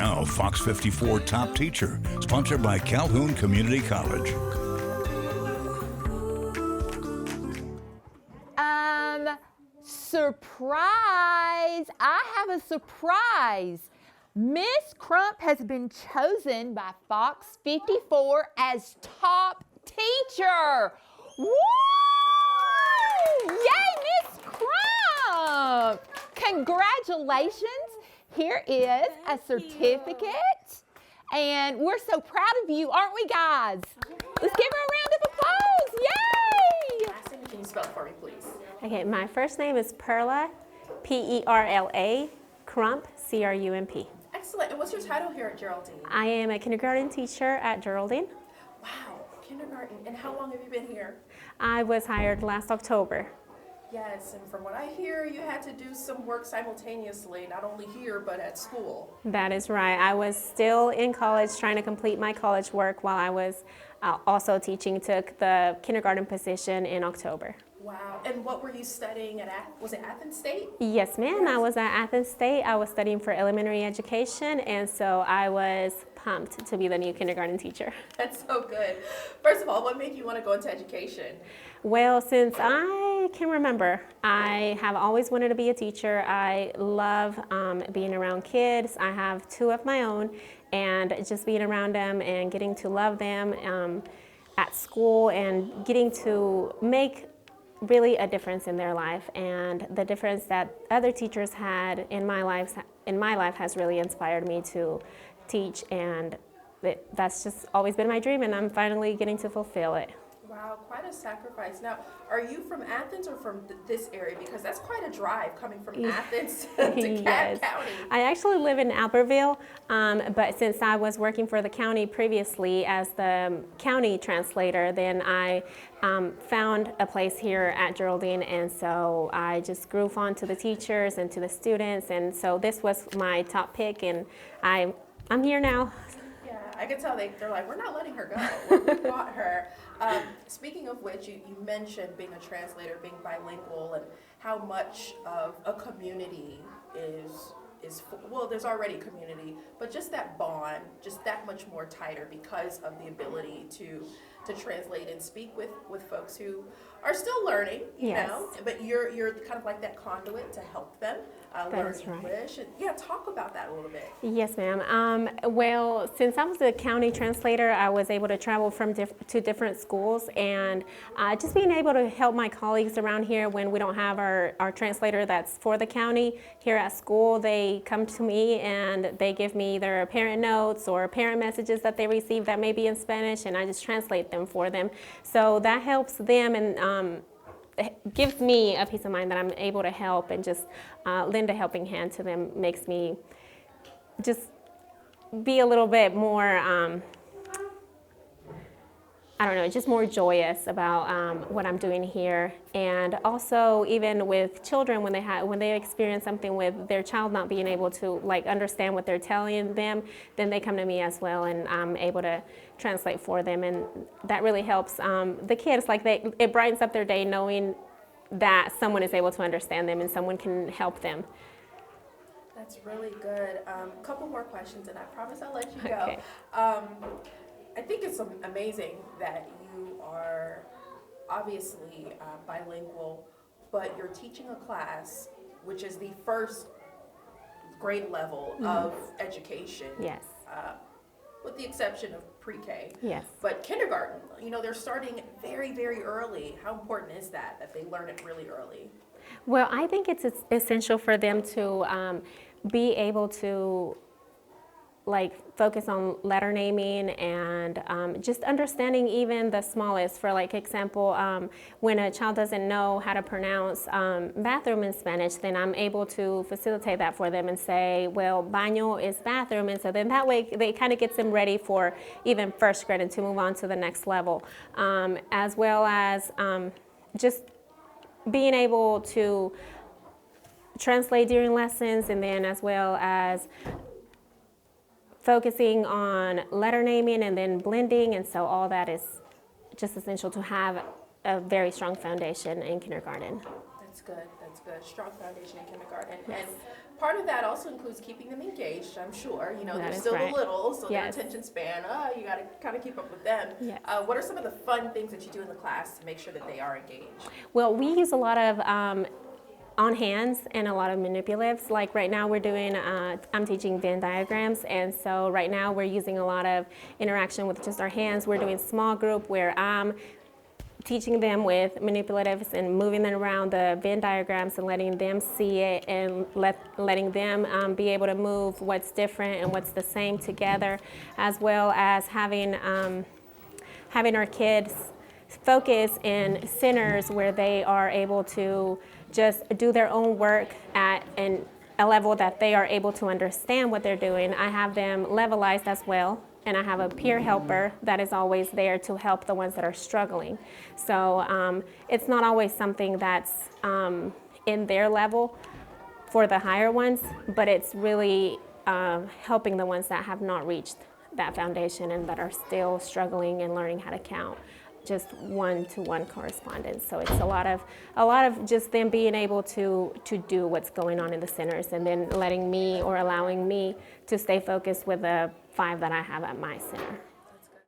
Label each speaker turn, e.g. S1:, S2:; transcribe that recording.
S1: Now, FOX54 Top Teacher, sponsored by Calhoun Community College.
S2: Surprise! I have a surprise. Miss Crump has been chosen by FOX54 as top teacher. Woo! Yay, Miss Crump! Congratulations. Here is a certificate. And we're so proud of you, aren't we, guys? Let's give her a round of applause. Yay!
S3: Last name, can you spell it for me, please?
S4: Okay, my first name is Perla, P-E-R-L-A, Crump, C-R-U-M-P.
S3: Excellent. And what's your title here at Geraldine?
S4: I am a kindergarten teacher at Geraldine.
S3: Wow, kindergarten. And how long have you been here?
S4: I was hired last October.
S3: Yes, and from what I hear, you had to do some work simultaneously, not only here, but at school.
S4: That is right. I was still in college trying to complete my college work while I was also teaching, took the kindergarten position in October.
S3: Wow. And what were you studying at, was it Athens State?
S4: Yes, ma'am. I was at Athens State. I was studying for elementary education, and so I was pumped to be the new kindergarten teacher.
S3: That's so good. First of all, what made you want to go into education?
S4: Well, since I can remember, I have always wanted to be a teacher. I love being around kids. I have two of my own, and just being around them and getting to love them at school and getting to make really a difference in their life, and the difference that other teachers had in my life has really inspired me to teach, and that's just always been my dream, and I'm finally getting to fulfill it.
S3: Wow, quite a sacrifice. Now, are you from Athens or from this area? Because that's quite a drive coming from Athens to
S4: Yes.
S3: County.
S4: I actually live in Albertville, but since I was working for the county previously as the county translator, then I found a place here at Geraldine, and so I just grew fond to the teachers and to the students, and so this was my top pick, and I'm here now.
S3: Yeah, I can tell they're like, we're not letting her go. We want her. Speaking of which, you mentioned being a translator, being bilingual, and how much of a community is well, there's already community, but just that bond, just that much more tighter because of the ability to translate and speak with folks who are still learning, you know, but you're kind of like that conduit to help them learn English. And, yeah, talk about that a little bit.
S4: Yes, ma'am. Well, since I was a county translator, I was able to travel to different schools, and just being able to help my colleagues around here when we don't have our translator that's for the county here at school. They come to me and they give me their parent notes or parent messages that they receive that may be in Spanish, and I just translate them for them. So that helps them and gives me a peace of mind that I'm able to help, and just lend a helping hand to them makes me just be a little bit more, I don't know, just more joyous about what I'm doing here. And also, even with children, when they experience something with their child not being able to understand what they're telling them, then they come to me as well, and I'm able to translate for them, and that really helps the kids. It brightens up their day knowing that someone is able to understand them and someone can help them.
S3: That's really good. A couple more questions, and I promise I'll let you go.
S4: Okay.
S3: I think it's amazing that you are obviously bilingual, but you're teaching a class which is the first grade level of education.
S4: Yes.
S3: With the exception of pre-K.
S4: Yes.
S3: But kindergarten, they're starting very, very early. How important is that they learn it really early?
S4: Well, I think it's essential for them to be able to focus on letter naming and just understanding even the smallest. For example, when a child doesn't know how to pronounce bathroom in Spanish, then I'm able to facilitate that for them and say, well, baño is bathroom, and so then that way they kind of gets them ready for even first grade and to move on to the next level, as well as just being able to translate during lessons, and then as well as focusing on letter naming and then blending, and so all that is just essential to have a very strong foundation in kindergarten.
S3: That's good. Strong foundation in kindergarten.
S4: Yes.
S3: And part of that also includes keeping them engaged, I'm sure. You know,
S4: That
S3: they're
S4: is
S3: still
S4: right.
S3: the little, so
S4: Yes.
S3: their attention span, you got to kind of keep up with them.
S4: Yes.
S3: What are some of the fun things that you do in the class to make sure that they are engaged?
S4: Well, we use a lot of on hands and a lot of manipulatives. Like right now we're doing, I'm teaching Venn diagrams, and so right now we're using a lot of interaction with just our hands. We're doing small group where I'm teaching them with manipulatives and moving them around the Venn diagrams and letting them see it and letting them be able to move what's different and what's the same together, as well as having our kids focus in centers where they are able to just do their own work at a level that they are able to understand what they're doing. I have them levelized as well, and I have a peer helper that is always there to help the ones that are struggling. So it's not always something that's in their level for the higher ones, but it's really helping the ones that have not reached that foundation and that are still struggling and learning how to count. Just one-to-one correspondence. So it's a lot of just them being able to do what's going on in the centers, and then letting me or allowing me to stay focused with the 5 that I have at my center.